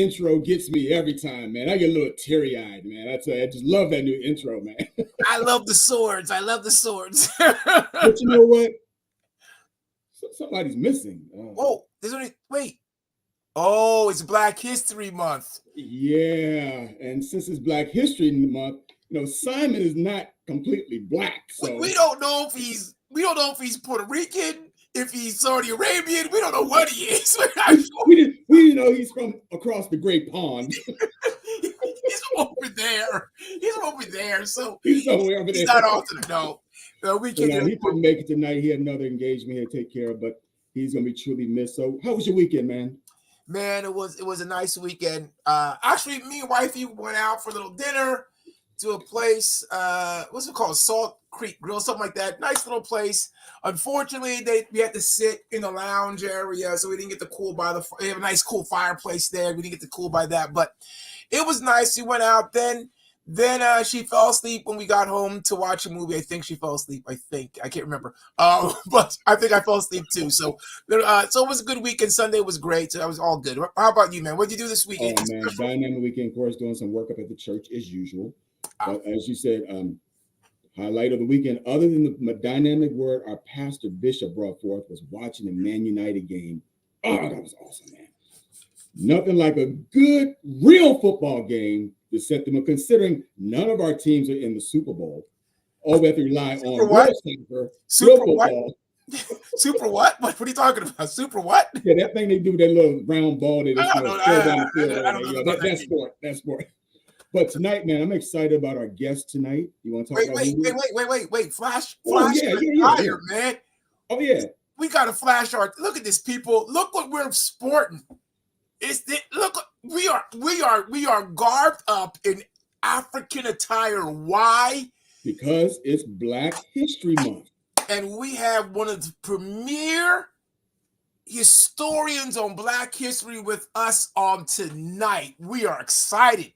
intro gets me every time, man. I get a little teary-eyed, man. I tell you, I just love that new intro, man. I love the swords. I love the swords. But you know what? Somebody's missing. Oh, there's only wait. Oh, it's Black History Month. Yeah, and since it's Black History Month, Simon is not completely black. So we don't know if he's Puerto Rican, if he's Saudi Arabian. We don't know what he is. we know he's from across the Great Pond. He's over there. He's over there. So he's somewhere over there. He's not off to the no. We can't. He couldn't make it tonight. He had another engagement he had to take care of, but he's gonna be truly missed. So, how was your weekend, man? Man, it was a nice weekend. Actually, me and wifey went out for a little dinner to a place. What's it called? Salt Creek Grill, something like that. Nice little place. Unfortunately, we had to sit in the lounge area, so we didn't get to cool by the. They have a nice cool fireplace there. We didn't get to cool by that, but it was nice. We went out then. Then she fell asleep when we got home to watch a movie. I think she fell asleep. I can't remember. But I think I fell asleep too. So it was a good weekend. Sunday was great. So that was all good. How about you, man? What did you do this weekend? Oh man, dynamic weekend. Of course, doing some work up at the church as usual. But as you said, highlight of the weekend, other than the dynamic word our pastor Bishop brought forth, was watching the Man United game. Oh, that was awesome, man. Nothing like a good, real football game to set them up, considering none of our teams are in the Super Bowl. All we have to rely on what? Super football. Super what? What are you talking about? Super what? Yeah, that thing they do, that little round ball they just throw down the field. I don't know. That's sport. That's sport. But tonight, man, I'm excited about our guest tonight. You want to talk about wait. Flash yeah. Man. Oh, yeah. We got a flash art. Look at this, people. Look what we're sporting. Look, we are garbed up in African attire. Why? Because it's Black History Month. And we have one of the premier historians on Black history with us on tonight. We are excited.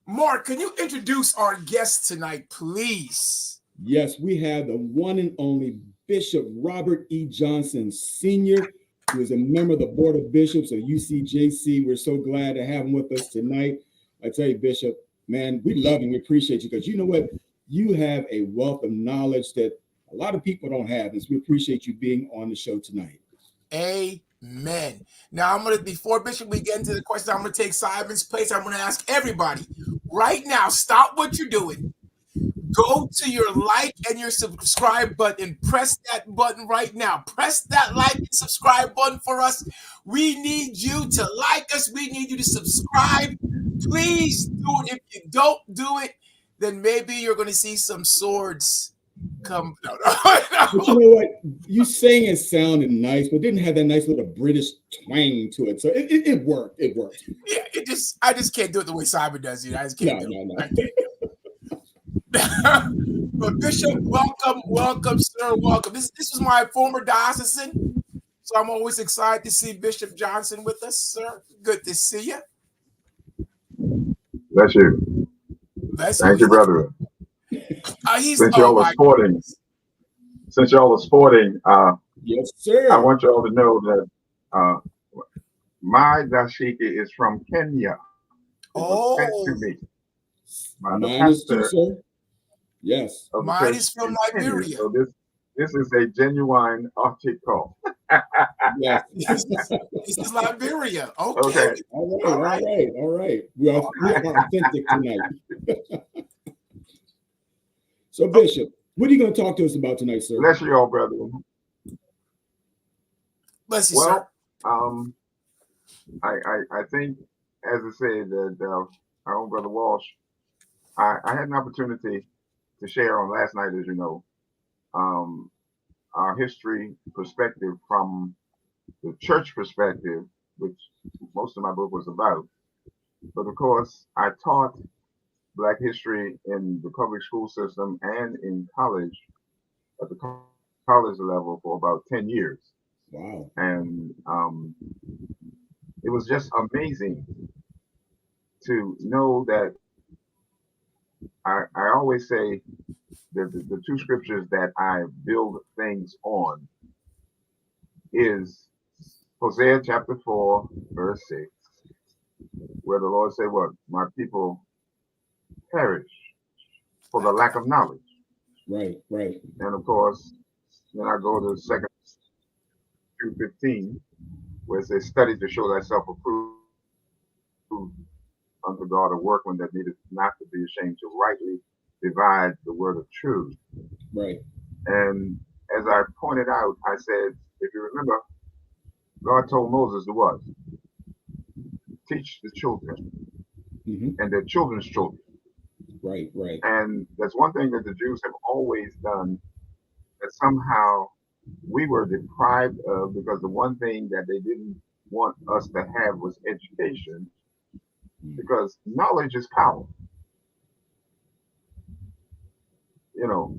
Mark, can you introduce our guest tonight, please? Yes, we have the one and only Bishop Robert E. Johnson, Sr., who is a member of the Board of Bishops of UCJC. We're so glad to have him with us tonight. I tell you, Bishop, man, we love you. We appreciate you because you know what? You have a wealth of knowledge that a lot of people don't have. And so we appreciate you being on the show tonight. Amen. Now, before Bishop, we get into the question, I'm going to take Simon's place. I'm going to ask everybody right now, stop what you're doing. Go to your like and your subscribe button. Press that button right now. Press that like and subscribe button for us. We need you to like us. We need you to subscribe. Please do it. If you don't do it, then maybe you're going to see some swords come. No. But you know what? You sang and sounded nice, but didn't have that nice little British twang to it. So it worked. It worked. Yeah, I just can't do it the way Simon does it. I just can't do it. No. I can't do it. But Bishop, welcome, sir, welcome. This is my former diocesan, so I'm always excited to see Bishop Johnson with us, sir. Good to see you. Bless you. Thank you, brother. Since y'all are sporting, yes, sir. I want y'all to know that my dashiki is from Kenya. Oh, to me. Mine is too, sir. Yes. Mine is from Liberia. So this is a genuine article. Yes. This is Liberia. Okay. All right. We are authentic tonight. So, Bishop, what are you going to talk to us about tonight, sir? Bless you all, brother. Bless you, sir. I think, as I said, that our own brother Walsh, I had an opportunity to share on last night, as you know, our history perspective from the church perspective, which most of my book was about. But of course, I taught Black history in the public school system and in college, at the college level, for about 10 years. Wow. And it was just amazing to know that I always say that the two scriptures that I build things on is Hosea chapter 4, verse 6, where the Lord said, "What my people perish for the Lack of lack of knowledge." Right, right. And of course, then I go to 2:15, where it says, "Study to show thyself approved unto God, a workman that needeth not to be ashamed, to rightly divide the word of truth." Right. And as I pointed out, I said, if you remember, God told Moses to what? Teach the children Hmm. and their children's children. Right, right. And that's one thing that the Jews have always done, that somehow we were deprived of, because the one thing that they didn't want us to have was education, because knowledge is power. You know,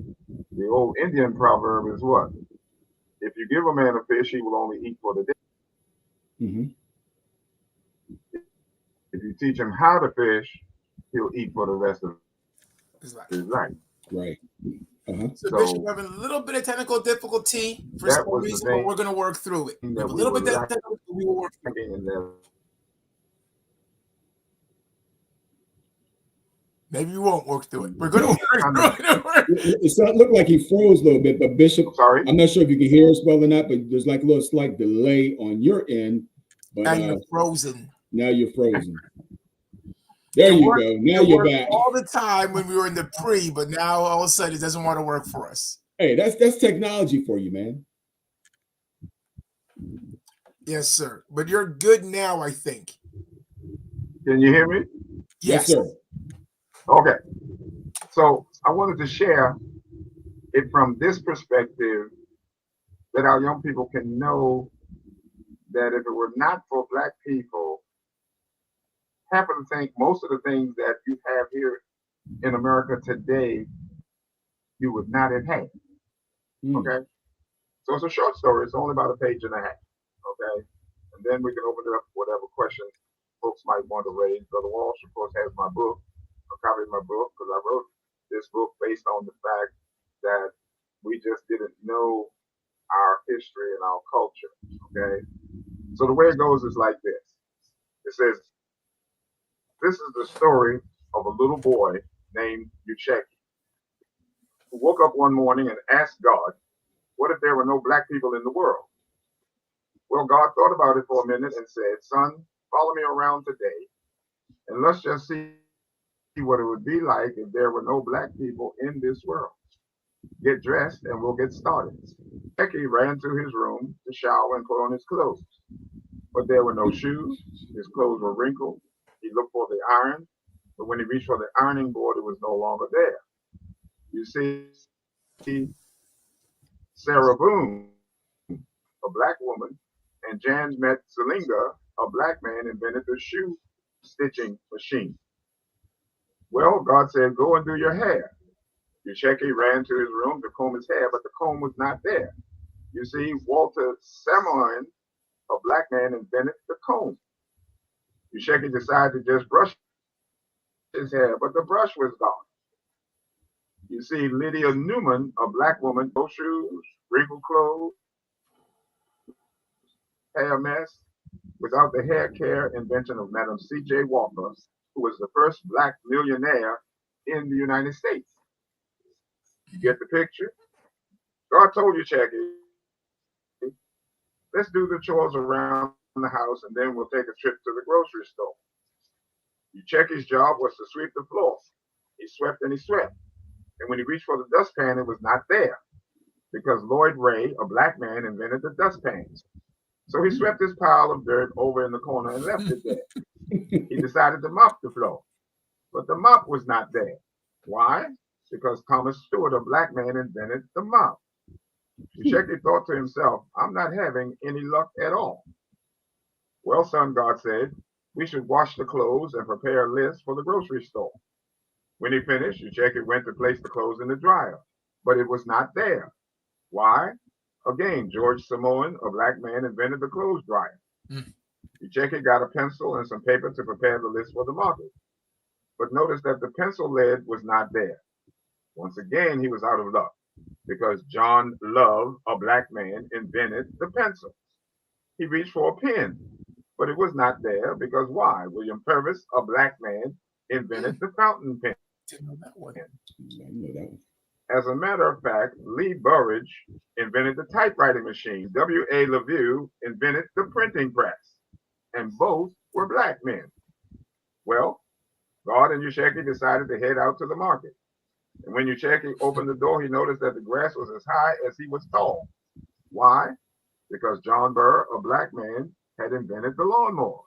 the old Indian proverb is what? If you give a man a fish, he will only eat for the day. Hmm. If you teach him how to fish, he'll eat for the rest of his life. his life. Right. Uh-huh. So, So Bishop, we're having a little bit of technical difficulty for that some was the reason, but thing we're going to work through it. We have that a we little were bit of technical, but we will work through it. lacking in there. Maybe we won't work through it. We're going to work through it. It looked like he froze a little bit, but Bishop, Sorry. I'm not sure if you can hear us well or not, but there's like a little slight delay on your end. But And you're frozen. now you're frozen. There It you worked, go. Now it you're worked back. all the time when we were in the pre, but now all of a sudden it doesn't want to work for us. Hey, that's technology for you, man. Yes, sir. But you're good now, I think. Can you hear me? Yes, Yes. sir. Okay. So I wanted to share it from this perspective, that our young people can know that if it were not for Black people, happen to think most of the things that you have here in America today, you would not have had. Okay. So it's a short story. It's only about a page and a half. Okay. And then we can open it up for whatever questions folks might want to raise. Brother Walsh, of course, has my book, a copy of my book, because I wrote this book based on the fact that we just didn't know our history and our culture. Okay. So the way it goes is like this. It says, this is the story of a little boy named Ucheki, who woke up one morning and asked God, what if there were no Black people in the world? Well, God thought about it for a minute and said, son, follow me around today, and let's just see what it would be like if there were no Black people in this world. Get dressed and we'll get started. Becky ran to his room to shower and put on his clothes, but there were no shoes. His clothes were wrinkled. He looked for the iron, but when he reached for the ironing board, it was no longer there. You see, Sarah Boone, a Black woman, and Jan Metzelinga, a Black man, invented the shoe stitching machine. Well, God said, go and do your hair. Yusheki ran to his room to comb his hair, but the comb was not there. You see, Walter Samoan, a Black man, invented the comb. Yusheki decided to just brush his hair, but the brush was gone. You see, Lydia Newman, a Black woman, no shoes, wrinkled clothes, hair mess, without the hair care invention of Madam C.J. Walker, who was the first Black millionaire in the United States. You get the picture? God told you, Jackie, let's do the chores around the house and then we'll take a trip to the grocery store. Checkie's job was to sweep the floor. He swept and he swept. And when he reached for the dustpan, it was not there because Lloyd Ray, a Black man, invented the dustpan. So he swept his pile of dirt over in the corner and left it there. He decided to mop the floor, but the mop was not there. Why? Because Thomas Stewart, a Black man, invented the mop. Shekey thought to himself, I'm not having any luck at all. Well, son, God said, we should wash the clothes and prepare a list for the grocery store. When he finished, Shekey went to place the clothes in the dryer, but it was not there. Why? Again, George Samoan, a Black man, invented the clothes dryer. Shekey got a pencil and some paper to prepare the list for the market. But notice that the pencil lead was not there. Once again, he was out of luck because John Love, a Black man, invented the pencil. He reached for a pen, But it was not there because why? William Purvis, a black man, invented the fountain pen. Didn't know that one. I know that one. As a matter of fact, Lee Burridge invented the typewriting machine. W.A. LaVue invented the printing press. And both were black men. Well, God and Yusheki decided to head out to the market. And when Yusheki opened the door, he noticed that the grass was as high as he was tall. Why? Because John Burr, a black man, had invented the lawnmower.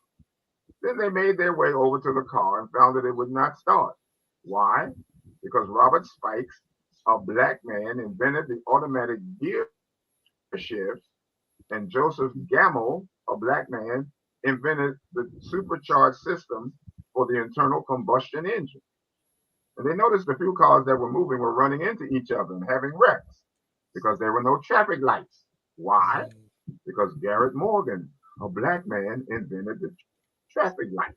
Then they made their way over to the car and found that it would not start. Why? Because Robert Spikes, a black man, invented the automatic gear shift, and Joseph Gammell, a black man, invented the supercharged system for the internal combustion engine. And they noticed the few cars that were moving were running into each other and having wrecks because there were no traffic lights. Why? Because Garrett Morgan, a black man, invented the traffic light.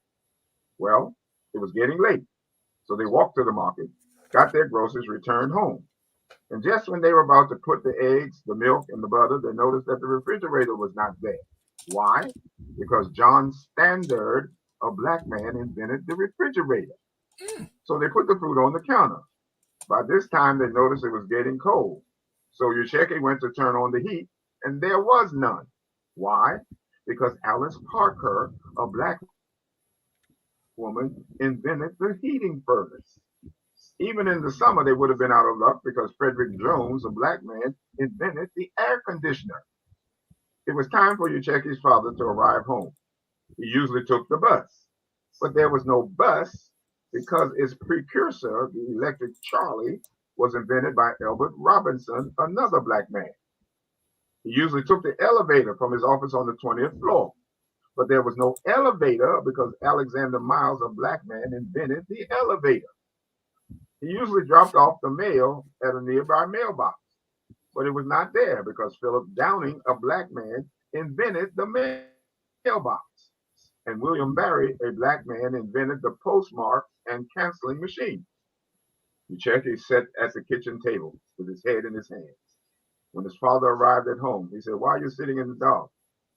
Well, it was getting late, so they walked to the market, got their groceries, returned home. And just when they were about to put the eggs, the milk, and the butter, they noticed that the refrigerator was not there. Why? Because John Standard, a black man, invented the refrigerator. So they put the food on the counter. By this time, they noticed it was getting cold. So Yusheki went to turn on the heat, and there was none. Why? Because Alice Parker, a black woman, invented the heating furnace. Even in the summer, they would have been out of luck because Frederick Jones, a black man, invented the air conditioner. It was time for Yucheki's father to arrive home. He usually took the bus, but there was no bus because its precursor, the electric Charlie, was invented by Albert Robinson, another black man. He usually took the elevator from his office on the 20th floor, but there was no elevator because Alexander Miles, a black man, invented the elevator. He usually dropped off the mail at a nearby mailbox, but it was not there because Philip Downing, a black man, invented the mailbox. And William Barry, a black man, invented the postmark and canceling machine. Yucheki sat at the kitchen table with his head in his hands. When his father arrived at home, he said, "Why are you sitting in the dark?"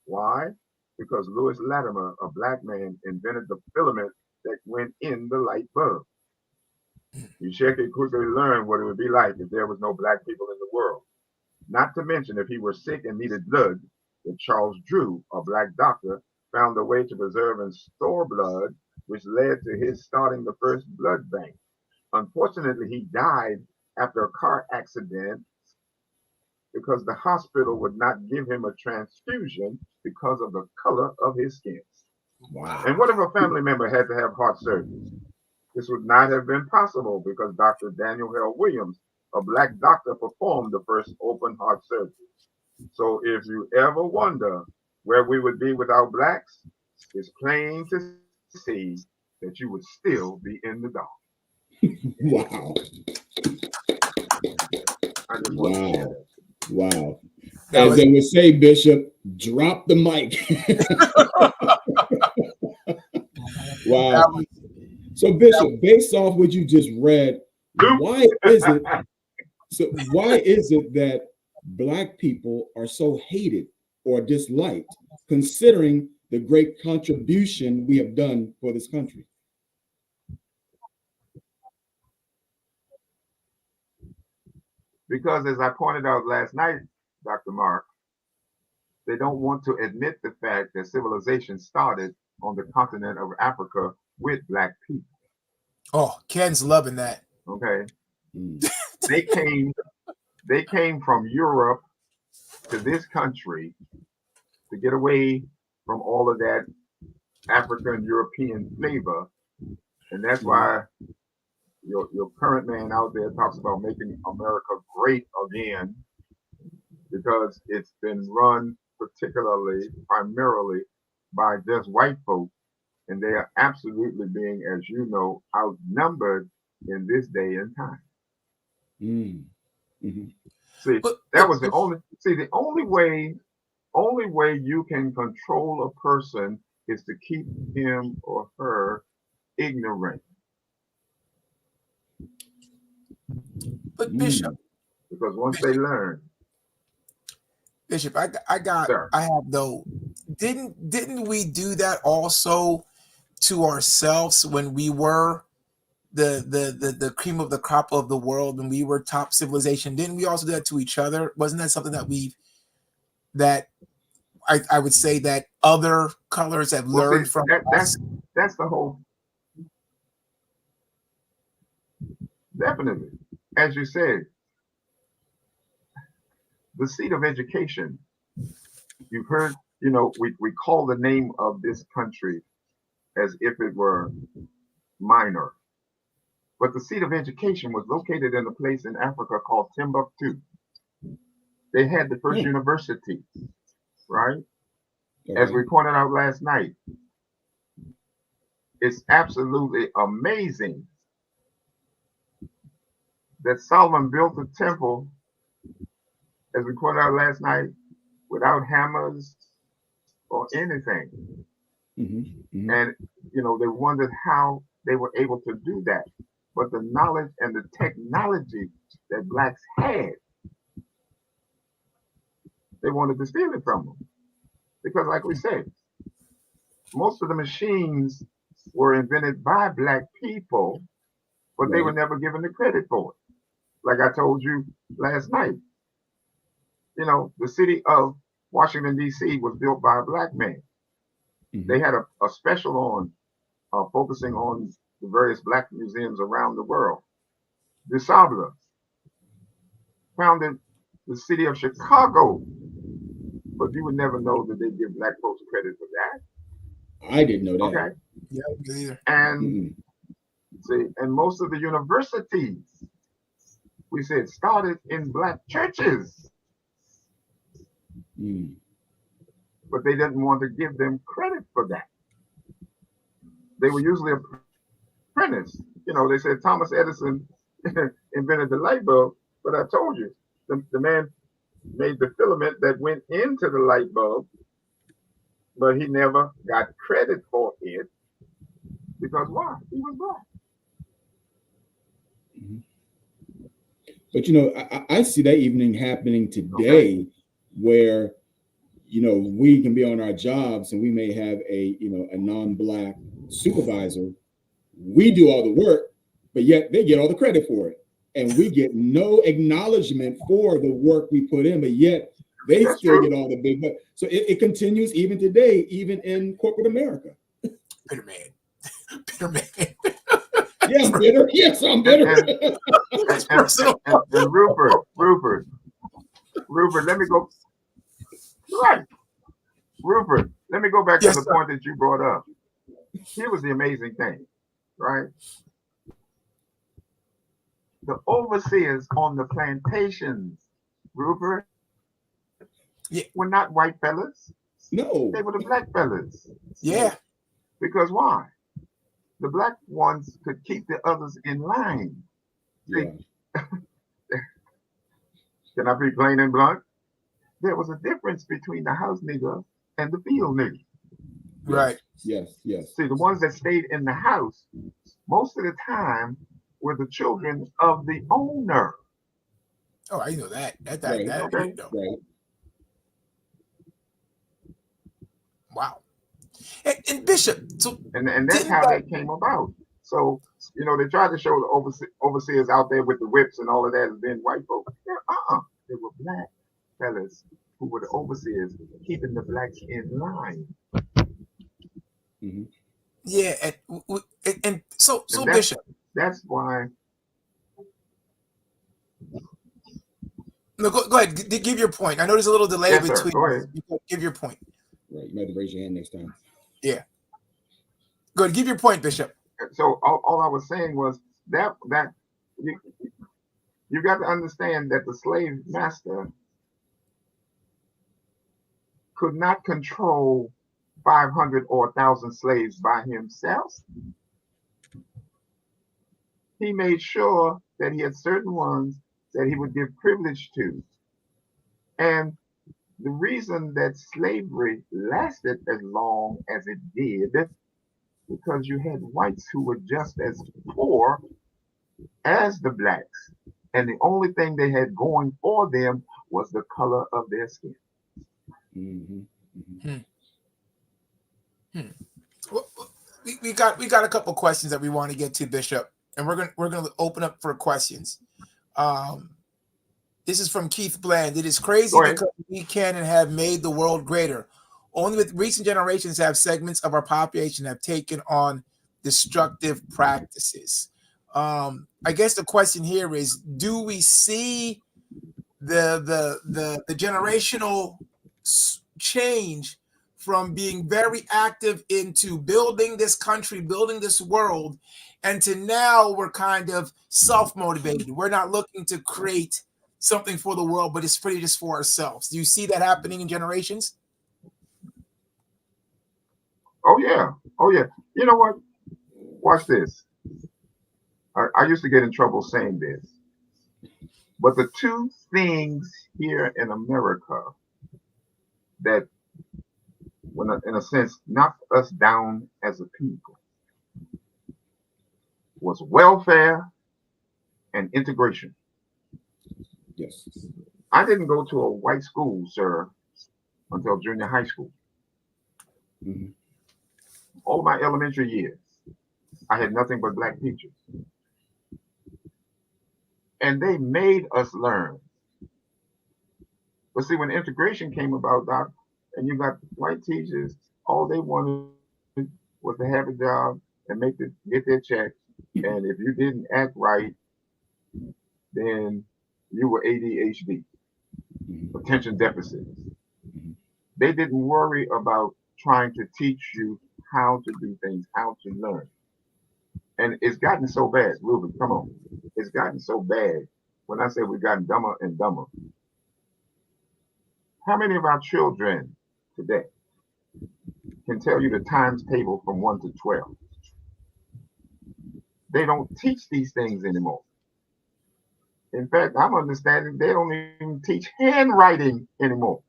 Why? Because Louis Latimer, a black man, invented the filament that went in the light bulb. Yusheki quickly learned what it would be like if there was no black people in the world. Not to mention if he were sick and needed blood, that Charles Drew, a black doctor, found a way to preserve and store blood, which led to his starting the first blood bank. Unfortunately, he died after a car accident because the hospital would not give him a transfusion because of the color of his skin. Wow. And what if a family member had to have heart surgery? This would not have been possible because Dr. Daniel Hale Williams, a black doctor, performed the first open heart surgery. So if you ever wonder where we would be without blacks, it's plain to see that you would still be in the dark. Wow. I just want to share that. Wow. As they would say, Bishop, drop the mic. Wow. So, Bishop, based off what you just read, why is it that black people are so hated or disliked, considering the great contribution we have done for this country? Because as I pointed out last night, Dr. Mark, they don't want to admit the fact that civilization started on the continent of Africa with black people. Oh, Ken's loving that. Okay. They came from Europe to this country to get away from all of that African European flavor. And that's why your current man out there talks about making America great again, because it's been run primarily by just white folks, and they are absolutely being, as you know, outnumbered in this day and time. Mm-hmm. See, that was the only way you can control a person is to keep him or her ignorant. But Bishop, because once they learn, Bishop, I have though didn't we do that also to ourselves when we were the cream of the crop of the world, when we were top civilization? Didn't we also do that to each other? Wasn't that something that I would say that other colors have Well, see, learned from us? that's the whole. Definitely, as you said, the seat of education. You've heard, we call the name of this country as if it were minor. But the seat of education was located in a place in Africa called Timbuktu. They had the first university, right? As we pointed out last night, it's absolutely amazing that Solomon built a temple, as we pointed out last night, without hammers or anything. And, they wondered how they were able to do that. But the knowledge and the technology that blacks had, they wanted to steal it from them. Because like we said, most of the machines were invented by black people, but they were never given the credit for it. Like I told you last night, the city of Washington, D.C. was built by a black man. They had a special on focusing on the various black museums around the world. DeSable founded the city of Chicago, but you would never know that they give black folks credit for that. I didn't know that. Okay. Yeah, me either. And see, and most of the universities, we said, started in black churches. But they didn't want to give them credit for that. They were usually apprentice. They said Thomas Edison invented the light bulb, but I told you, the man made the filament that went into the light bulb, but he never got credit for it because why? He was black. But I see that evening happening today, where we can be on our jobs and we may have a non-black supervisor. We do all the work, but yet they get all the credit for it, and we get no acknowledgement for the work we put in, but yet they still get all the big bucks. So it continues even today, even in corporate America. Bitter man. Yeah, I'm bitter. Yes, I'm bitter. And Rupert, let me go. Right. Rupert, let me go back to the point that you brought up. Here was the amazing thing, right? The overseers on the plantations, Rupert, were not white fellas. No. They were the black fellas. Yeah. Because why? The black ones could keep the others in line. Yeah. Can I be plain and blunt? There was a difference between the house nigger and the field nigger. Right. Yes. See, the ones that stayed in the house, most of the time, were the children of the owner. Oh, I know that. Okay. Right. Wow. And Bishop, so and that's how that came about. So, they tried to show the overseers out there with the whips and all of that as being white folks. They were black fellas who were the overseers, keeping the blacks in line. Yeah, and so Bishop. That's why. No, go ahead. Give your point. I know there's a little delay between. Go ahead. Give your point. Right. You might have to raise your hand next time. Yeah. Go ahead. Give your point, Bishop. So all I was saying was that you got to understand that the slave master could not control 500 or 1,000 slaves by himself. He made sure that he had certain ones that he would give privilege to. And the reason that slavery lasted as long as it did, because you had whites who were just as poor as the blacks. And the only thing they had going for them was the color of their skin. Well, we got a couple questions that we want to get to, Bishop, and we're gonna open up for questions. Um, this is from Keith Bland. It is crazy Go ahead. because we can and have made the world greater. Only with recent generations have segments of our population have taken on destructive practices. I guess the question here is: do we see the generational change from being very active into building this country, building this world, and to now we're kind of self-motivated. We're not looking to create something for the world, but it's pretty just for ourselves. Do you see that happening in generations? Oh yeah. Oh yeah. You know what? Watch this. I used to get in trouble saying this, but the two things here in America that, when in a sense, knocked us down as a people was welfare and integration. Yes. I didn't go to a white school, sir, until junior high school. Mm-hmm. All my elementary years, I had nothing but black teachers. And they made us learn. But see, when integration came about, Doc, and you got white teachers, all they wanted was to have a job and get their check. And if you didn't act right, then you were ADHD, Mm-hmm. attention deficit. Mm-hmm. They didn't worry about trying to teach you how to do things, how to learn. And it's gotten so bad, Ruben, come on. It's gotten so bad. When I say we've gotten dumber and dumber, how many of our children today can tell you the times table from 1 to 12? They don't teach these things anymore. In fact, I'm understanding they don't even teach handwriting anymore.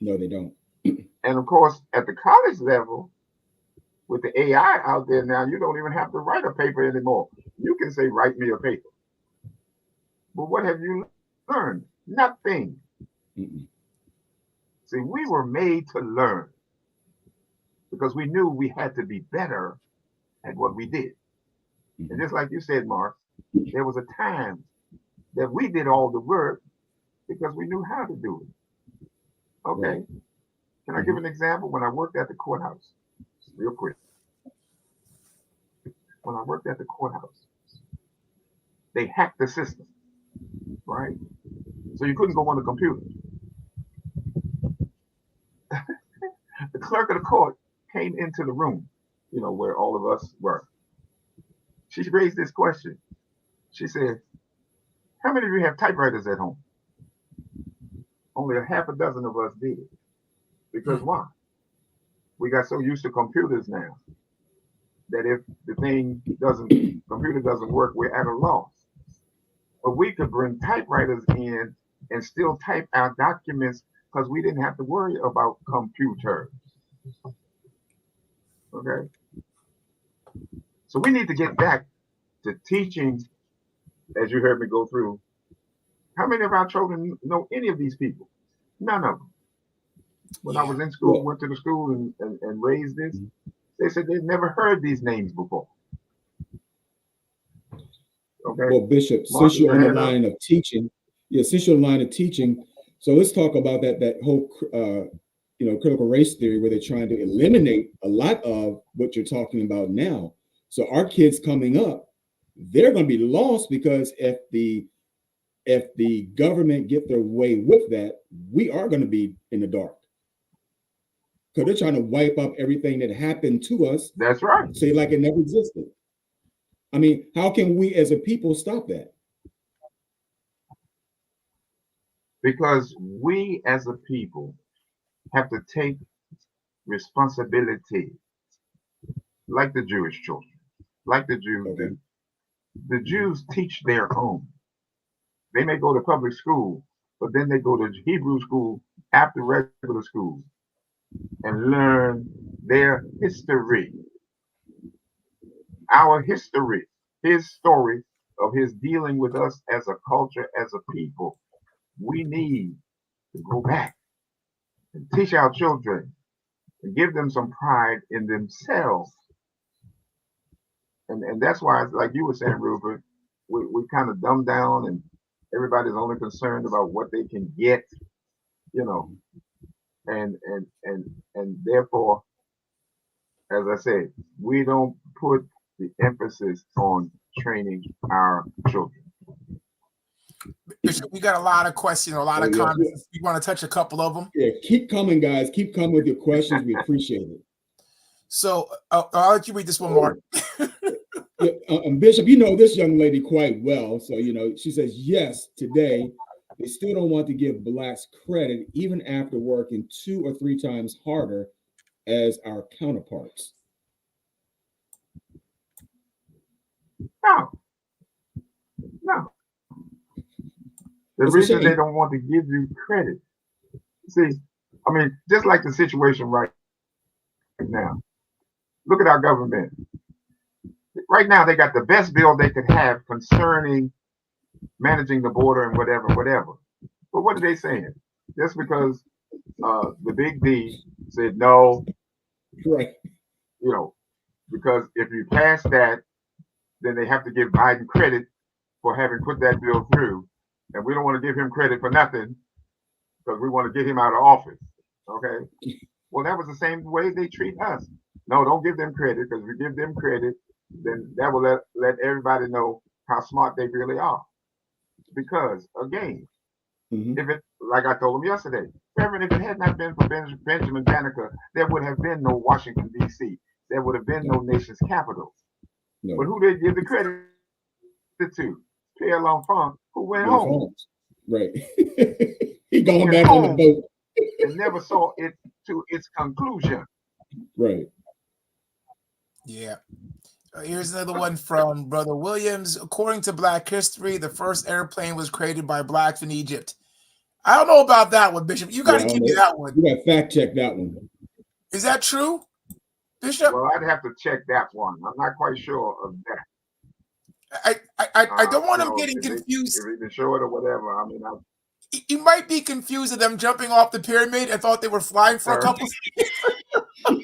No, they don't. And of course, at the college level, with the AI out there now, you don't even have to write a paper anymore. You can say, write me a paper. But what have you learned? Nothing. Mm-mm. See, we were made to learn because we knew we had to be better at what we did. Mm-hmm. And just like you said, Mark, there was a time that we did all the work because we knew how to do it. Okay. Right. Can I give an example? When I worked at the courthouse, real quick. When I worked at the courthouse, they hacked the system, right? So you couldn't go on the computer. The clerk of the court came into the room, where all of us were. She raised this question. She said, how many of you have typewriters at home? Only a half a dozen of us did. Because why? We got so used to computers now that if the computer doesn't work, we're at a loss. But we could bring typewriters in and still type our documents because we didn't have to worry about computers. Okay? So we need to get back to teaching, as you heard me go through. How many of our children know any of these people? None of them. When I was in school, went to the school and raised this, they said they'd never heard these names before. Okay. Well, Bishop, Mark, since you're on the line of teaching, so let's talk about that whole critical race theory where they're trying to eliminate a lot of what you're talking about now. So our kids coming up, they're going to be lost because if the government get their way with that, we are going to be in the dark. Because they're trying to wipe up everything that happened to us. That's right. Say like it never existed. I mean, how can we as a people stop that? Because we as a people have to take responsibility, like the Jewish children, like the Jews do. The Jews teach their own. They may go to public school, but then they go to Hebrew school after regular school and learn their history. Our history, his story of his dealing with us as a culture, as a people. We need to go back and teach our children and give them some pride in themselves. And that's why, like you were saying, Rupert, we kind of dumb down and everybody's only concerned about what they can get, you know, and therefore, as I said, we don't put the emphasis on training our children. Bishop, we got a lot of questions, a lot of comments. You want to touch a couple of them? Yeah, keep coming, guys. Keep coming with your questions. We appreciate it. So I'll let you read this one, Mark. Bishop, you know this young lady quite well. So, she says, yes, today they still don't want to give blacks credit even after working 2 or 3 times harder as our counterparts. No. The reason they don't want to give you credit, see, I mean, just like the situation right now. Look at our government. Right now, they got the best bill they could have concerning managing the border and whatever. But what are they saying? Just because the big D said no, right? Because if you pass that, then they have to give Biden credit for having put that bill through, and we don't want to give him credit for nothing because we want to get him out of office. Okay. Well, that was the same way they treat us. No, don't give them credit, because if you give them credit, then that will let everybody know how smart they really are. Because again, if it, like I told them yesterday, Reverend, if it had not been for Benjamin Banneker, there would have been no Washington D.C. There would have been no nation's capital. No. But who did give the credit to? Pierre L'Enfant, who went home. Right. He going back on the boat. And never saw it to its conclusion. Right. Yeah. Here's another one from Brother Williams. According to Black history, the first airplane was created by blacks in Egypt. I don't know about that one, Bishop. You got to give me that one. You got to fact check that one. Is that true, Bishop? Well, I'd have to check that one. I'm not quite sure of that. I don't want him getting confused. If he can show it or whatever, I mean, you might be confused of them jumping off the pyramid and thought they were flying for a couple seconds. I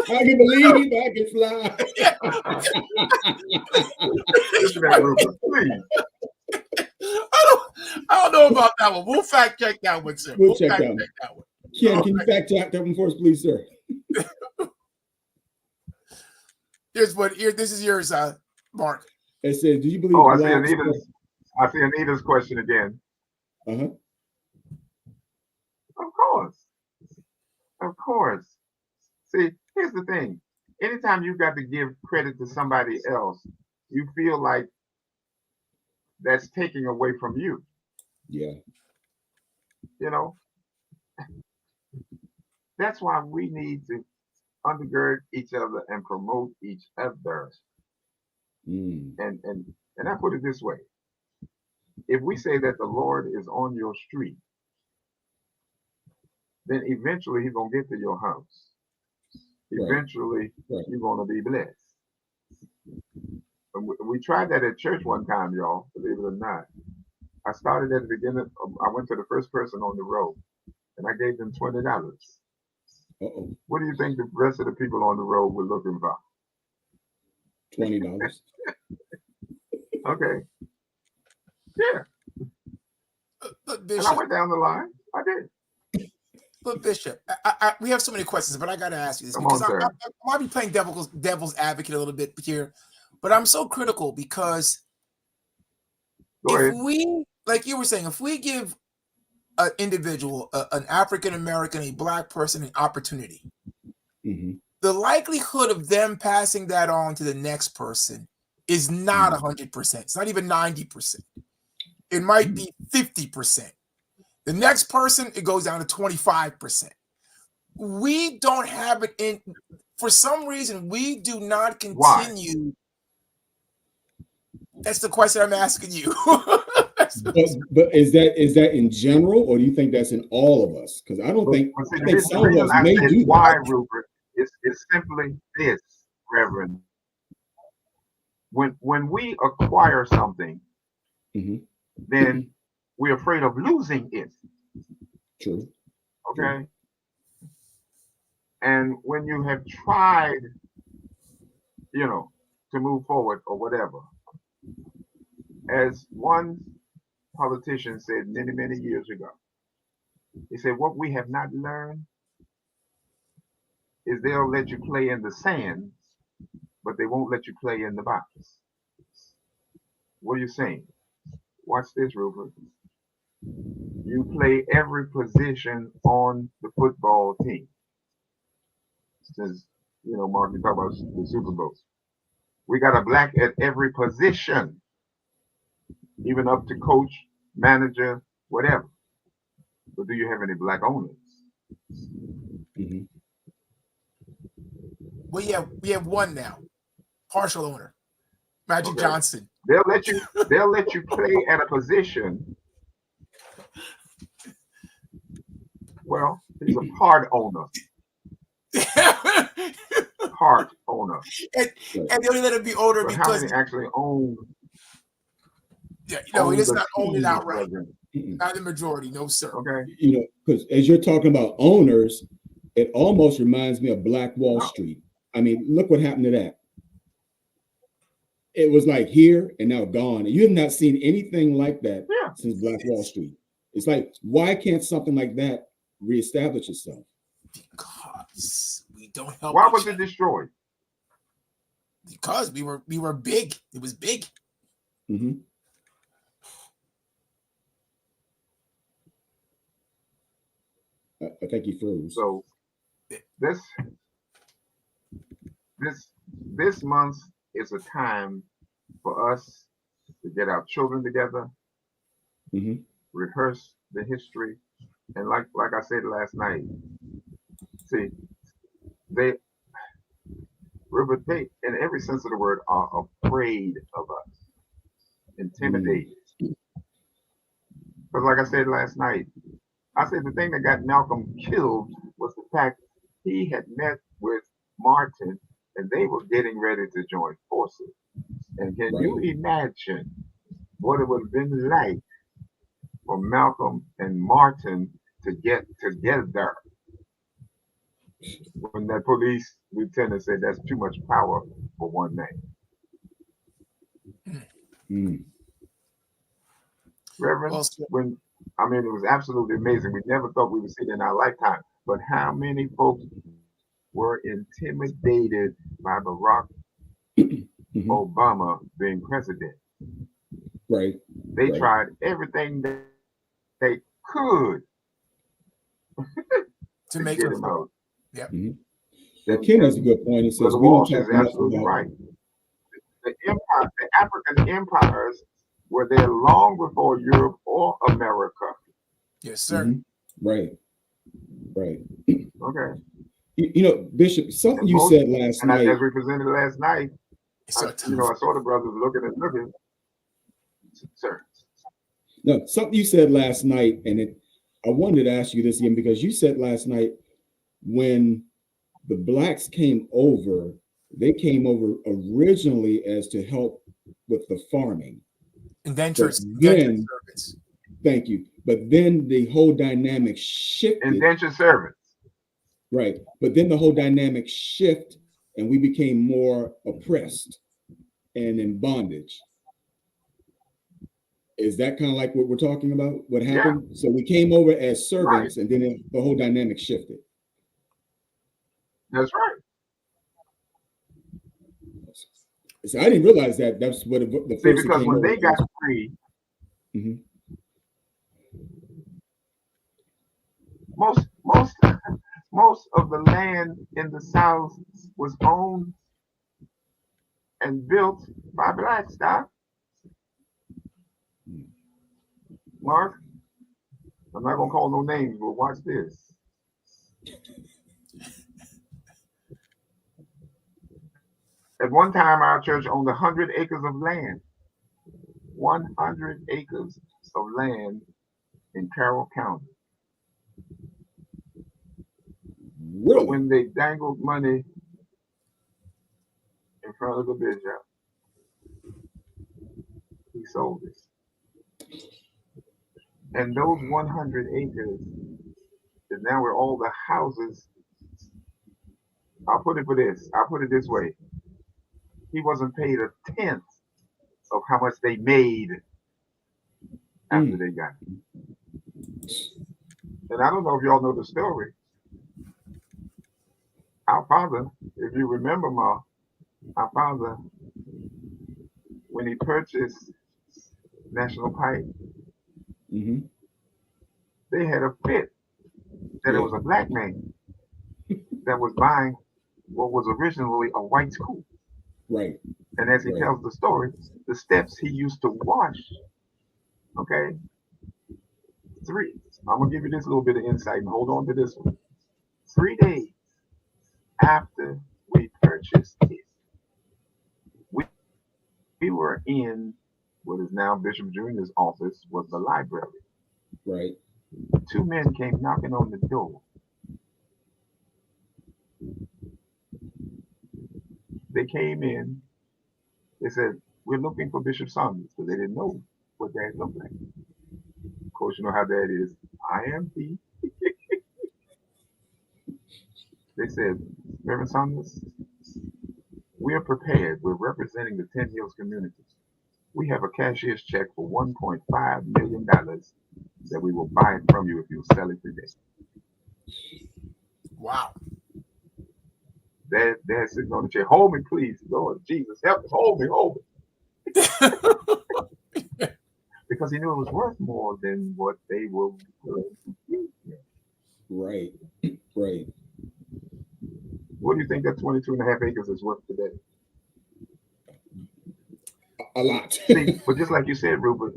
can believe I can fly. I don't know about that one. We'll fact check that one, sir. We'll check that one. Ken, can you fact check that one for us, please, sir? This is yours, Mark. It says, do you believe? Oh, I see Anita's question again. Uh-huh. Of course. See, here's the thing. Anytime you've got to give credit to somebody else, you feel like that's taking away from you. Yeah. That's why we need to undergird each other and promote each other. And I put it this way. If we say that the Lord is on your street, then eventually he's going to get to your house. Eventually, you're going to be blessed. We tried that at church one time, y'all, believe it or not. I started at the beginning. I went to the first person on the row, and I gave them $20. Uh-oh. What do you think the rest of the people on the road were looking for? $20. Okay. Yeah. And I went down the line. I did. But Bishop, we have so many questions, but I got to ask you this Come because on, I might be playing devil's advocate a little bit here, but I'm so critical because if we, like you were saying, if we give an individual, an African American, a black person, an opportunity, the likelihood of them passing that on to the next person is not 100%. It's not even 90%. It might be 50%. The next person, it goes down to 25%. We don't have it in, for some reason, we do not continue. Why? That's the question I'm asking you. but is that in general, or do you think that's in all of us? Because I think some of us may do why, Rupert, it's simply this, Reverend. When we acquire something, then we're afraid of losing it. True. Okay. And when you have tried, to move forward or whatever, as one politician said many, many years ago, he said, what we have not learned is they'll let you play in the sand, but they won't let you play in the box. What are you saying? Watch this, Rupert. You play every position on the football team. Since, Mark, you talk about the Super Bowl. We got a black at every position, even up to coach, manager, whatever. But do you have any black owners? Mm-hmm. We have one now, partial owner, Magic Johnson. They'll let you play at a position. Well, he's a part owner. Part owner. And they only let him be owner but because how many actually own? Yeah, he does not own it outright. Not the majority, no sir. Okay. Because as you're talking about owners, it almost reminds me of Black Wall Street. I mean, look what happened to that. It was like here and now gone. You have not seen anything like that since Black Wall Street. It's like, why can't something like that reestablish itself? Because we don't help. Why was it destroyed? Because we were big. It was big. Mm-hmm. I think he froze. So this month is a time for us to get our children together, rehearse the history, and like I said last night, see, they in every sense of the word are afraid of us, intimidated. Because like I said last night, I said the thing that got Malcolm killed was the fact he had met with Martin and they were getting ready to join forces. And can you imagine what it would have been like for Malcolm and Martin to get together when that police lieutenant said that's too much power for one man? Reverend, it was absolutely amazing. We never thought we would see it in our lifetime. But how many folks were intimidated by Barack Obama being president? Right. They tried everything that they could to make get him out. Yep. Ken has a good point. He says, Walsh is absolutely right. The African empires were there long before Europe or America. Yes, sir. Right. Okay. Bishop, something you said last night. As we presented last night, I saw the brothers looking. Sir. No, something you said last night, and I wanted to ask you this again because you said last night when the blacks came over, they came over originally as to help with the farming. Indentured servants. Thank you. But then the whole dynamic shifted. Indentured servants. Right. But then the whole dynamic shift and we became more oppressed and in bondage. Is that kind of like what we're talking about? What happened? Yeah. So we came over as servants and then the whole dynamic shifted. That's right. So I didn't realize that. That's what the first. Because when they got free, most of the land in the South was owned and built by blacks. Mark, I'm not gonna call no names, but watch this. At one time, our church owned 100 acres of land. 100 acres of land in Carroll County. Really? But when they dangled money in front of the bishop, he sold it. And those 100 acres And now we're all the houses. I'll put it this way. He wasn't paid a tenth of how much they made after they got it. And I don't know if y'all know the story. Our father, if you remember, Ma, our father, when he purchased National Pipe, they had a fit that it was a black man that was buying what was originally a white school. Right. And as he tells the story, the steps he used to wash, okay, I'm going to give you this little bit of insight and hold on to this one. 3 days after we purchased it, we were in what is now Bishop Jr.'s office, was the library. Right. 2 men came knocking on the door. They came in. They said, "We're looking for Bishop Saunders," because they didn't know what Dad looked like. Of course, you know how Dad is. I am he. They said, "Reverend Saunders, we are prepared. We're representing the 10 Hills community. We have a cashier's check for $1.5 million that we will buy it from you if you sell it today." Wow. Dad sitting on the chair. "Hold me, please. Lord Jesus, help us. Hold me. Because he knew it was worth more than what they were willing to give him. Right. Right. What do you think that 22.5 acres is worth today? A lot. See, but just like you said, Rupert,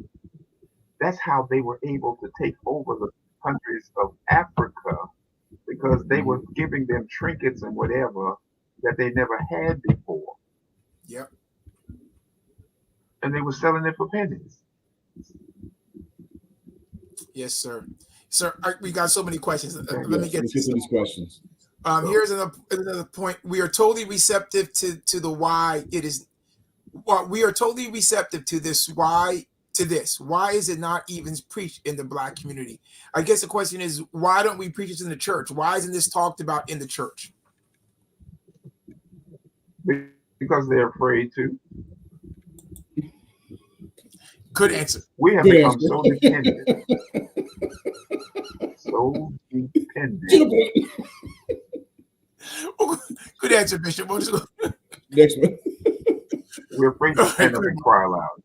that's how they were able to take over the countries of Africa, because they were giving them trinkets and whatever that they never had before. Yep. And they were selling it for pennies. Yes, sir. Sir, we got so many questions. Let me get to to these questions. Here's another point. We are totally receptive to the why it is. Well, we are totally receptive to this. Why is it not even preached in the Black community? I guess the question is, why don't we preach it in the church? Why isn't this talked about in the church? Because they're afraid to. Good answer. We have become so dependent. So dependent. Good answer, Bishop. Next one. We're afraid to stand up and cry aloud.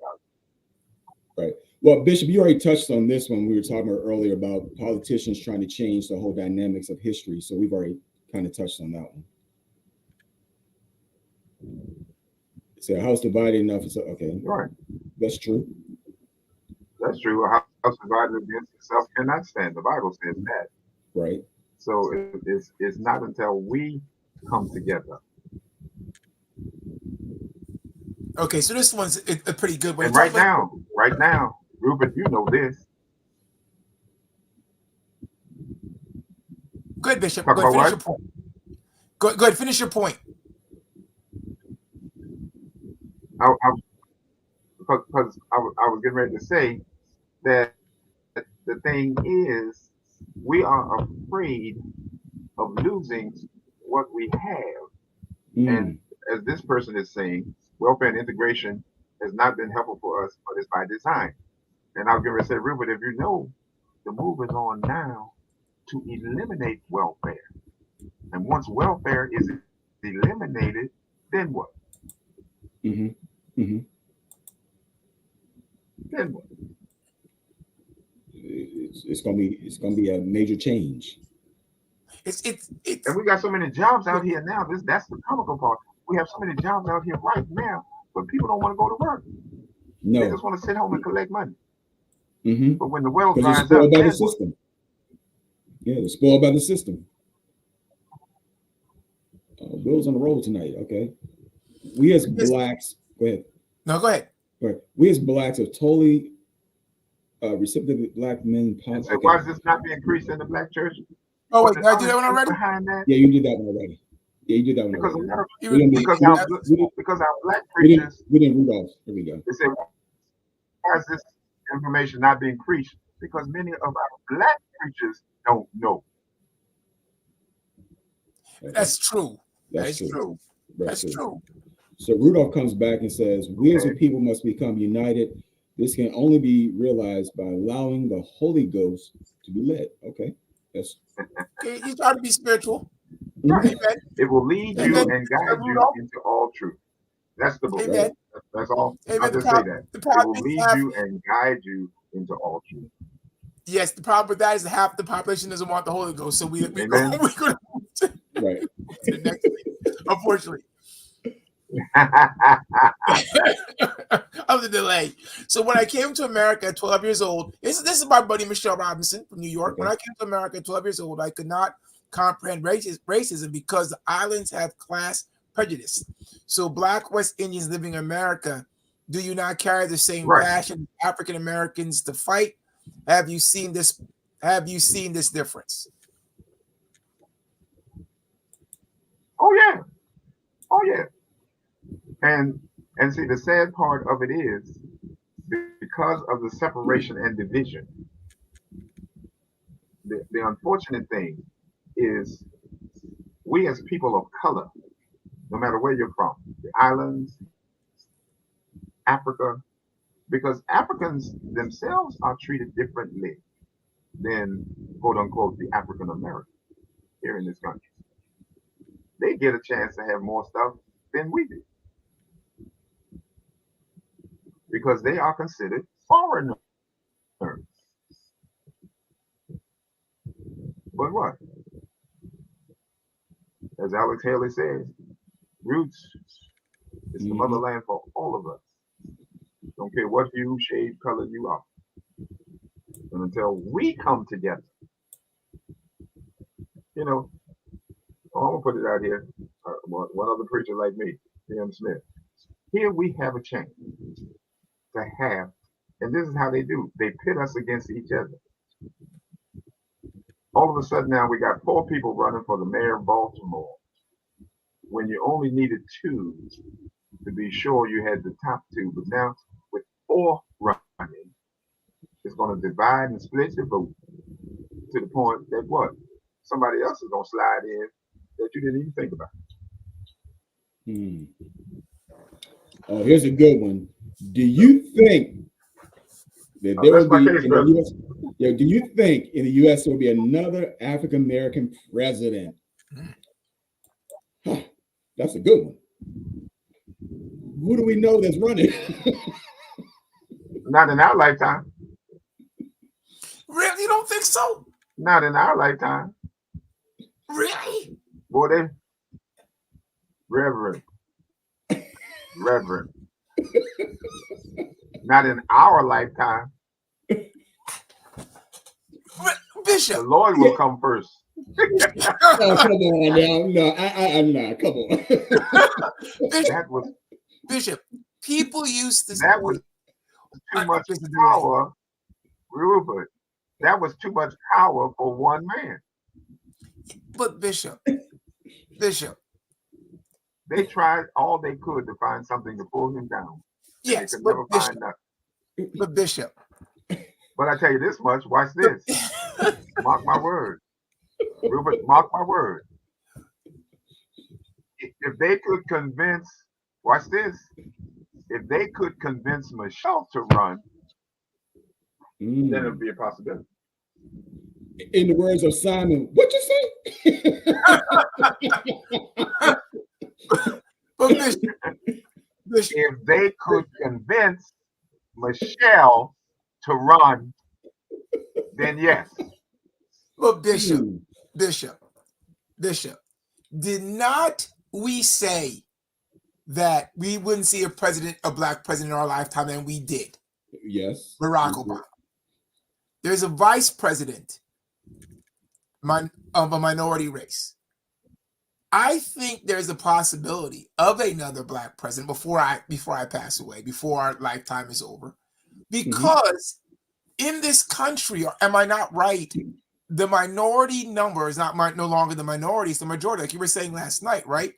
Right. Well, Bishop, you already touched on this one. We were talking about earlier about politicians trying to change the whole dynamics of history. So we've already kind of touched on that one. So a house divided enough. It's okay. Right. That's true. That's true. A house divided against itself cannot stand. The Bible says that. Right. So it's not until we come together. Okay, so this one's a pretty good one. And right now, Rupert, you know this. Good, Bishop. Talk about finish your point. Go ahead, finish your point. Because I was getting ready to say that the thing is, we are afraid of losing what we have. And as this person is saying, welfare and integration has not been helpful for us, but it's by design. And I was going to say, Rupert, if you know, the move is on now to eliminate welfare. And once welfare is eliminated, then what? Then what? It's gonna be a major change. And we got so many jobs out here now. That's the comical part. We have so many jobs out here right now, but people don't want to go to work. No, they just want to sit home and collect money. But when the well because dries they're spoiled up, by the system. Yeah, they're spoiled by the system. Will's on the road tonight. Okay, we as Blacks, go ahead. No, go ahead. Right. We as Blacks are totally receptive Black men. So why is this not being preached in the Black church? Oh wait, did I do that one already? Behind that? Yeah, you did that one already. Yeah, you did that one already. Because our Black preachers, we didn't read off. Here we go. They say, why is this information not being preached? Because many of our Black preachers don't know. That's true. That's That's true. true. That's That's true. true. So Rudolph comes back and says, "We as a people must become united. This can only be realized by allowing the Holy Ghost to be led." Okay, that's Okay, you try to be spiritual. Right. Amen. It will lead you Amen. and guide you Rudolph. into all truth. That's the book. Amen. right. That's all. Amen. I'll just say that. The It problem will is lead half. you and guide you into all truth. Yes, the problem with that is half the population doesn't want the Holy Ghost. So we go Amen. we go to Right. the next thing, unfortunately. Of the delay. So when I came to America at 12 years old, this is my buddy Michelle Robinson from New York. Okay. When I came to America at 12 years old, I could not comprehend racism because the islands have class prejudice. So black West Indians living in America, do you not carry the same Right. passion as African Americans to fight? Have you seen this? Have you seen this difference? Oh yeah. Oh yeah. And see, the sad part of it is because of the separation and division. The unfortunate thing is we as people of color, no matter where you're from, the islands, Africa, because Africans themselves are treated differently than quote unquote the African American here in this country. They get a chance to have more stuff than we do because they are considered foreigners. But what? As Alex Haley says, roots is the Hmm. motherland for all of us. Don't care what hue, shade, color you are. And until we come together, you know, I'm gonna put it out here. One other preacher like me, Tim Smith. Here we have a chance to have, and this is how they do. They pit us against each other. All of a sudden now we got 4 people running for the mayor of Baltimore when you only needed 2 to be sure you had the top 2. But now with 4 running, it's going to divide and split the vote to the point that what? Somebody else is going to slide in that you didn't even think about. Hmm. Oh, here's a good one. Do you think that there will That's my be case, in the brother. U.S.? Yeah, do you think in the U.S. there will be another African American president? Huh, that's a good one. Who do we know that's running? Not in our lifetime. Really? You don't think so? Not in our lifetime. Really? Boy, they reverend, reverend. Not in our lifetime. The Bishop. Lord will come first. Oh, come on now. No, no, come on. That was Bishop, people used to say, that was too much Mr. Delay. power, Rupert. That was too much power for one man. But Bishop, They tried all they could to find something to pull him down. And yes, they could but never Bishop, find nothing. but Bishop. But I tell you this much, watch this. Mark my word. Rupert, mark my word. If they could convince, watch this, if they could convince Michelle to run, then it would be a possibility. In the words of Simon, what you say? But Bishop, If they could convince Michelle to run, then yes. but Bishop, did not we say that we wouldn't see a black president in our lifetime, and we did? Yes. Barack Obama. There's a vice president of a minority race. I think there's a possibility of another black president before I pass away, before our lifetime is over, because in this country, am I not right? The minority number is no longer the minority; it's the majority. Like you were saying last night, right?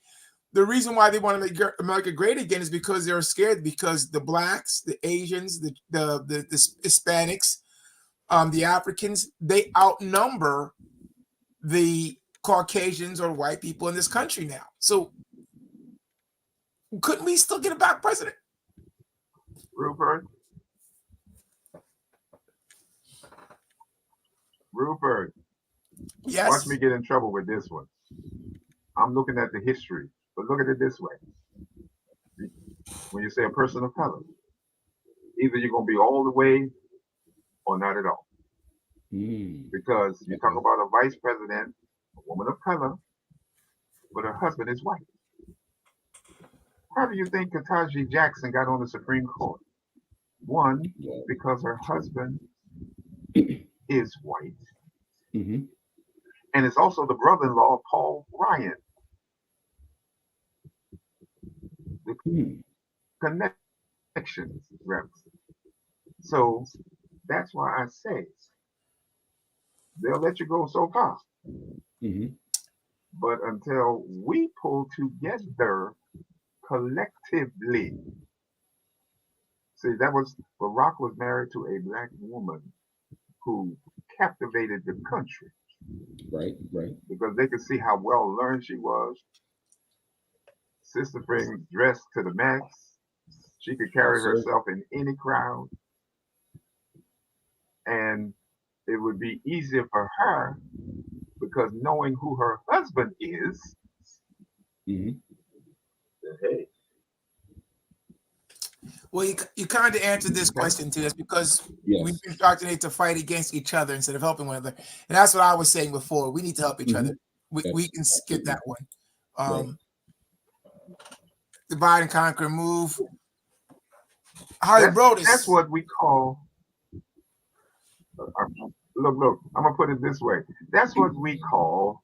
The reason why they want to make America great again is because they're scared, because the blacks, the Asians, the Hispanics, the Africans, they outnumber the Caucasians or white people in this country now. So couldn't we still get a black president? Rupert, watch me Yes. get in trouble with this one. I'm looking at the history, but look at it this way. When you say a person of color, either you're going to be all the way or not at all. Because you talk about a vice president, a woman of color, but her husband is white. How do you think Ketanji Jackson got on the Supreme Court? One, because her husband is white, Mm-hmm. and it's also the brother-in-law of Paul Ryan. The connections, reps. So that's why I say they'll let you go so far. Mm-hmm. But until we pull together collectively, see, that was Barack was married to a black woman who captivated the country. Right. Because they could see how well learned she was. Sister Spring dressed to the max. She could carry herself in any crowd. And it would be easier for her because knowing who her husband is, hey. Well, you kind of answered this question too. That's because we've been indoctrinated to fight against each other instead of helping one another. And that's what I was saying before. We need to help each other. We can skip that one. Divide and conquer, move. That's what we call. Look. I'm gonna put it this way. That's what we call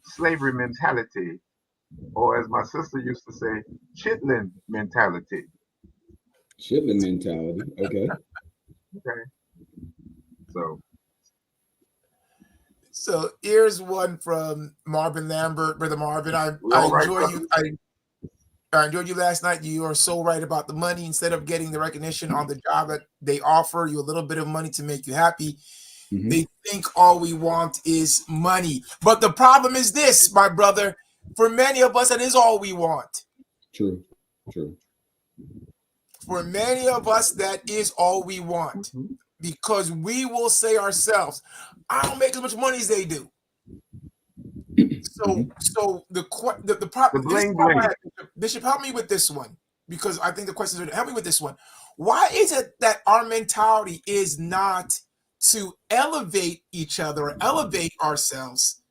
slavery mentality, or as my sister used to say, chitlin mentality. Chitlin mentality. Okay. So here's one from Marvin Lambert, Brother Marvin. I enjoy you. I enjoyed you last night. You are so right about the money. Instead of getting the recognition on the job that they offer you a little bit of money to make you happy, they think all we want is money. But the problem is this, my brother. For many of us, that is all we want. True. For many of us, that is all we want. Because we will say ourselves, I don't make as much money as they do. So the problem, Bishop, help me with this one, because I think the questions are help me with this one. Why is it that our mentality is not to elevate each other or elevate ourselves,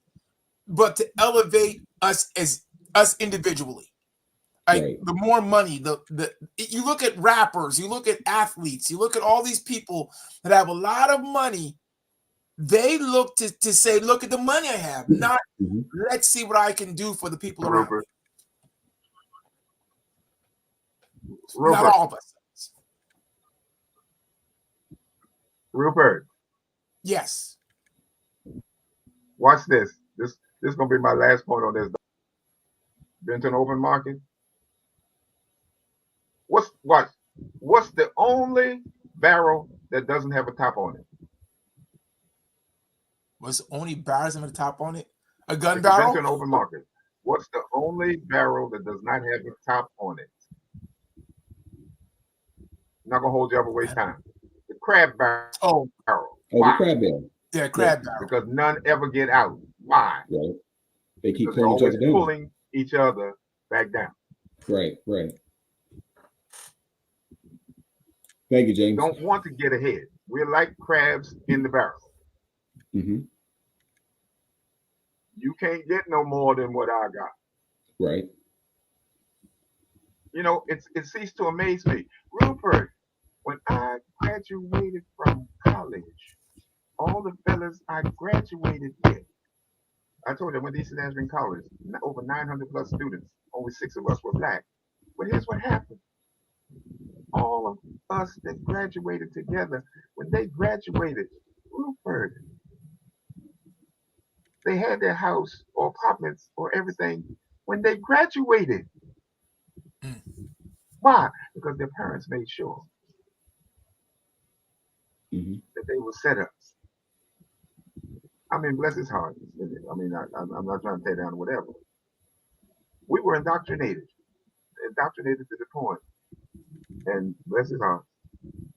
but to elevate us as us individually? Like the more money, you look at rappers, you look at athletes, you look at all these people that have a lot of money. They look to say, look at the money I have, not let's see what I can do for the people around me. Not all of us. Rupert. Yes. Watch this. This is gonna be my last point on this. Been to an open market. What's the only barrel that doesn't have a top on it? What's the only barrel that doesn't have a top on it? A gun barrel? Been to an open market. What's the only barrel that does not have a top on it? I'm not gonna hold you up and waste time. The crab barrel. Oh, the crab barrel. Yeah, crab barrel. Because none ever get out. Why? Right. They keep pulling each other down. Pulling each other back down. Right. Thank you, James. Don't want to get ahead. We're like crabs in the barrel. You can't get no more than what I got. Right. You know, it ceased to amaze me. Rupert, when I graduated from college, all the fellas I graduated with, I told you I went to Eastern Nazarene College, over 900 plus students, only 6 of us were black. But here's what happened. All of us that graduated together, when they graduated, Rupert, they had their house or apartments or everything when they graduated. Why? Because their parents made sure that they were set up. I mean, bless his heart. I mean, I'm not trying to tear down whatever. We were indoctrinated to the point, and bless his heart.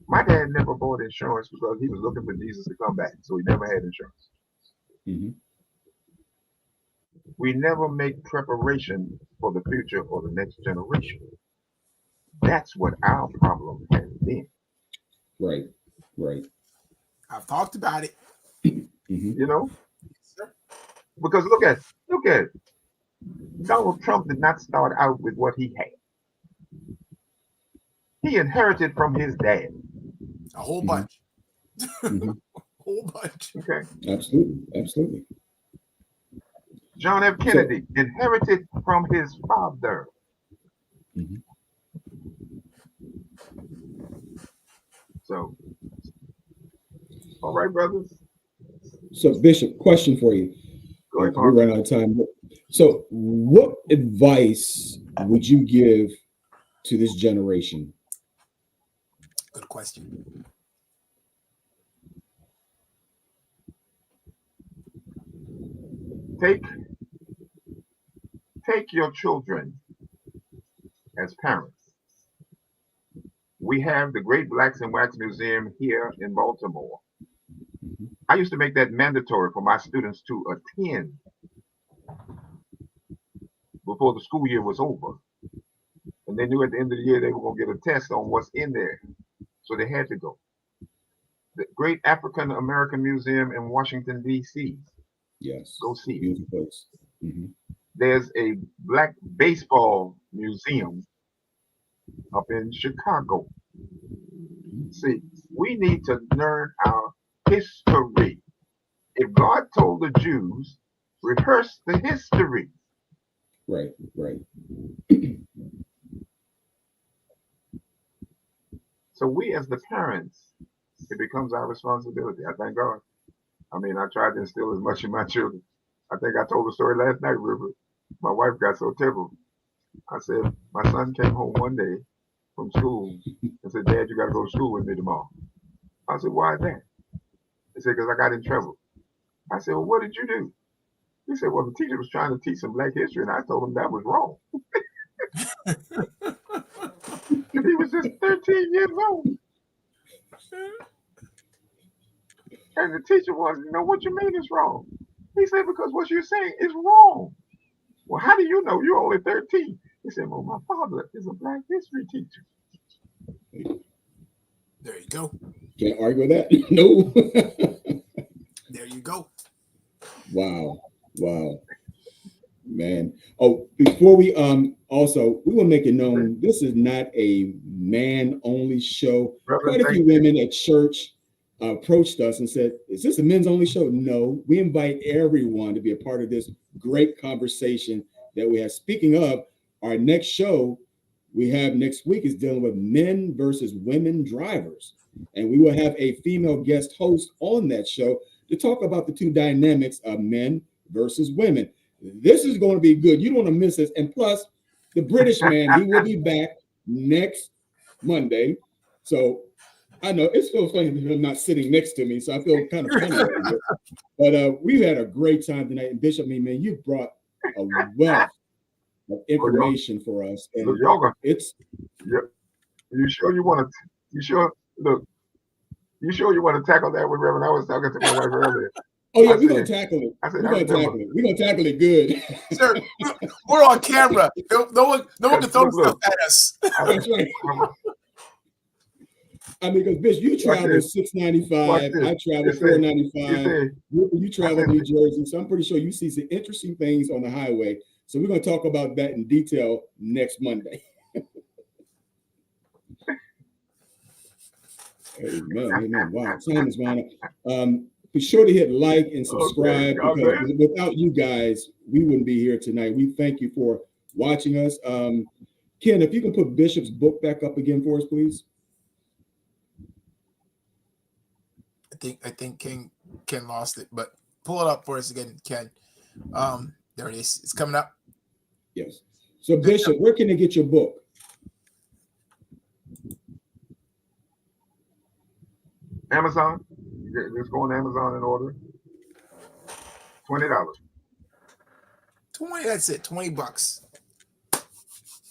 My dad never bought insurance because he was looking for Jesus to come back, so he never had insurance. Mm-hmm. We never make preparation for the future or the next generation. That's what our problem has been. Right. Right. I've talked about it. Mm-hmm. You know, Sir. because look at it. Donald Trump did not start out with what he had. He inherited from his dad. A whole Mm-hmm. bunch. Mm-hmm. Whole bunch. Okay. Absolutely. Absolutely. John F. So, Kennedy inherited from his father. mm-hmm. So, all right, brothers. So Bishop, question for you. Go ahead, We Mark. run out of time. So, what advice would you give to this generation? Good question. Take your children as parents. We have the Great Blacks and Wax Museum here in Baltimore. Mm-hmm. I used to make that mandatory for my students to attend before the school year was over. And they knew at the end of the year they were going to get a test on what's in there. So they had to go. The Great African American Museum in Washington, D.C. Yes. Go see it. Beautiful place. Mm-hmm. There's a black baseball museum up in Chicago. See, we need to learn our history. If God told the Jews, rehearse the history. Right. Right. So we as the parents, it becomes our responsibility. I thank God. I mean, I tried to instill as much in my children. I think I told the story last night, River. My wife got so tickled. I said, my son came home one day from school and said, Dad, you got to go to school with me tomorrow. I said, why is that? He said, because I got in trouble. I said, well, what did you do? He said, well, the teacher was trying to teach some black history, and I told him that was wrong. And he was just 13 years old. And the teacher wanted to know what you mean is wrong. He said, because what you're saying is wrong. Well, how do you know you're only 13? He said, well, my father is a black history teacher. There you go. Can't argue with that. No. There you go. Wow. Wow. Man. Oh, before we also we will make it known this is not a man only show. Reverend, Quite a few women at church approached us and said, is this a men's only show? No, we invite everyone to be a part of this great conversation that we have. Speaking of, our next show we have next week is dealing with men versus women drivers. And we will have a female guest host on that show to talk about the two dynamics of men versus women. This is going to be good. You don't want to miss this. And plus, the British man, he will be back next Monday. So I know it's so funny that him not sitting next to me, so I feel kind of funny over here. But we had a great time tonight. And Bishop, man, you brought a wealth of information for us, and look, y'all it's. You sure you want to? You sure? Look, you sure you want to tackle that with Reverend? I was talking to my wife earlier. Oh yeah, we're gonna tackle it. I said, we're gonna tackle it. We're gonna tackle it good. Sir, we're on camera. No one can throw stuff at us. That's right. I mean, because Bitch, you travel 695, I travel 495. You travel New Jersey, so I'm pretty sure you see some interesting things on the highway. So we're going to talk about that in detail next Monday. Amen. Wow, time is running. Be sure to hit like and subscribe because without you guys, we wouldn't be here tonight. We thank you for watching us. Ken, if you can put Bishop's book back up again for us, please. I think Ken lost it, but pull it up for us again, Ken. There it is. It's coming up. Yes. So Bishop, where can they get your book? Amazon. Just go on Amazon and order. $20. 20. That's it. $20.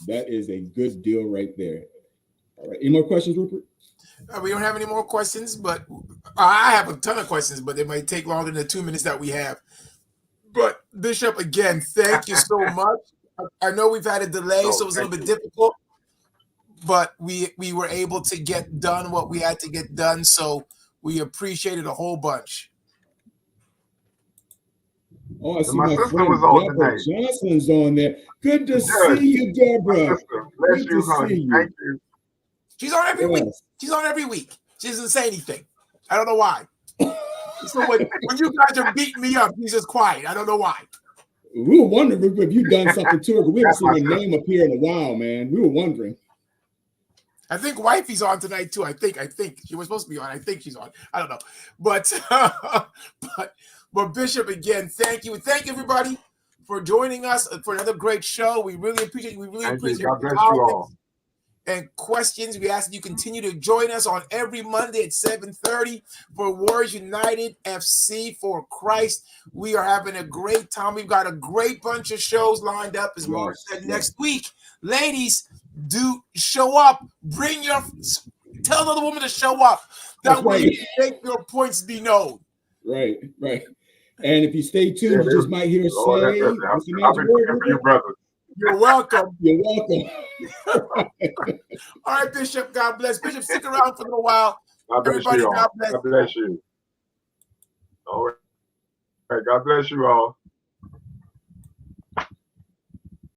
That is a good deal right there. All right. Any more questions, Rupert? We don't have any more questions, but I have a ton of questions, but it might take longer than the 2 minutes that we have. But Bishop, again, thank you so much. I know we've had a delay, so it was a little bit difficult, but we were able to get done what we had to get done, so we appreciate it a whole bunch. Oh, I see my my sister friend was on Deborah tonight. Johnson's on there. Good to Yes. see you, Deborah. My sister, bless Good you, to honey. see you. Thank you. She's on every week. Yes. She's on every week. She doesn't say anything. I don't know why. So when you guys are beating me up, she's just quiet. I don't know why. We were wondering if you've done something to her, but we haven't That's my seen her sister. name appear in a while, man. We were wondering. I think Wifey's on tonight too. I think she was supposed to be on. I think she's on. I don't know, but but Bishop, again, thank you, and thank everybody for joining us for another great show. We really appreciate. We really Thank you. appreciate God the bless you comments all. and questions. We ask that you continue to join us on every Monday at 7:30 for Warriors United FC for Christ. We are having a great time. We've got a great bunch of shows lined up, as Mark said, next week. Ladies, do show up. Tell another woman to show up. That way you make your points be known. Right. And if you stay tuned, you just might hear us Lord, say, I've been praying for you, brother. You're welcome. You're welcome. All right, Bishop. God bless. Bishop, stick around for a little while. God bless Everybody, you all. God bless. God bless you. All right. God bless you all.